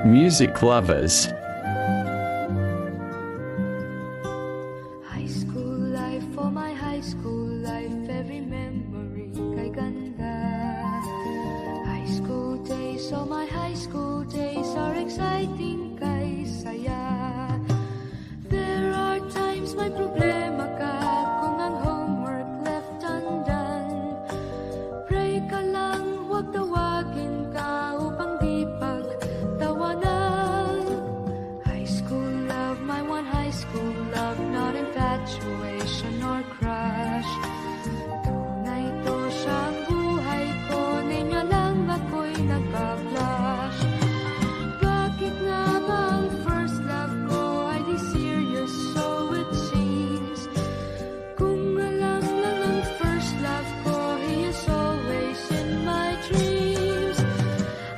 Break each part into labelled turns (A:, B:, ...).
A: Music lovers.
B: High school life, for my high school life, every memory kay ganda. High school days, oh my high school days are exciting kay saya. There are times may problema ka kung ang homework left undone. Pray ka lang, huwag tawagin ka upang di pagtawanan. High school love, my one high school love, not infatuation or crush. Tunay to siyang buhay ko, niya lang ako'y nagka-blush. Bakit nga ba ang first love ko ay di serious, so it seems? Kung alam lang ang first love ko, he is always in my dreams.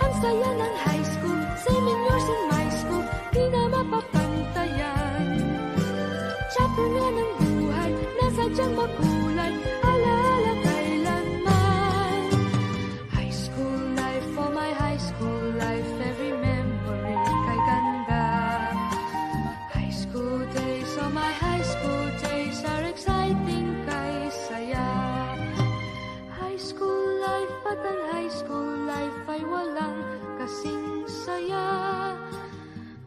B: Ang saya ng high school, 7 years in my school, di na mapapantayan. Chapter nga ng buhay, nasadyang makulay, alaala kailanman. High school life, oh my high school life, every memory kay ganda. High school days, oh my high school days are exciting kay saya. High school life, at ang high school life ay walang kasing saya.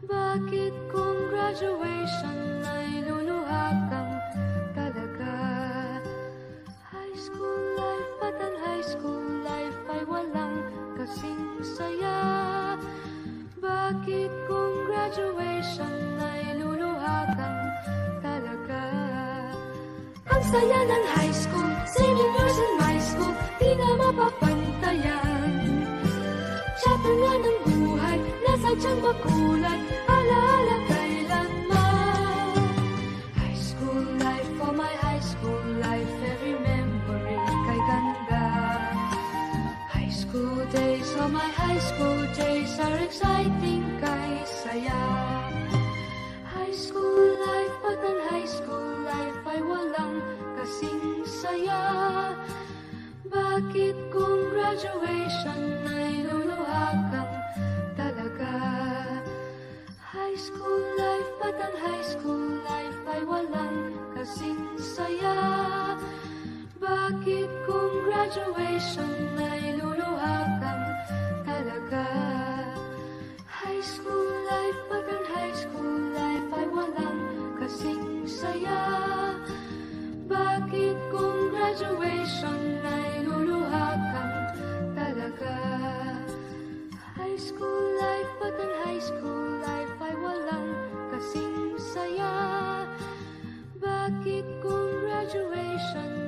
B: Bakit kung graduation ay luluha kang talaga? High school life, at ang high school life ay walang kasing saya. Bakit kung graduation ay luluha kang talaga? Ang saya ng high school, 7 years in my school, di na mapapantayan. Chapter nga ng buhay, nasadyang makulay, alaala kailanman. High school life, for my high school life, every memory kay ganda. High school days, oh my high school days are exciting kay saya. High school life, at ang high school life ay walang kasing saya. Bakit kung graduation ay luluha kang talaga? High school life, at ang high school life ay walang kasing saya. Bakit kung graduation ay luluha kang talaga? High school life, at ang high school life ay walang kasing saya. Bakit kung graduation ay luluha kang talaga? High school life, at ang high school life ay walang kasing saya. Bakit kung graduation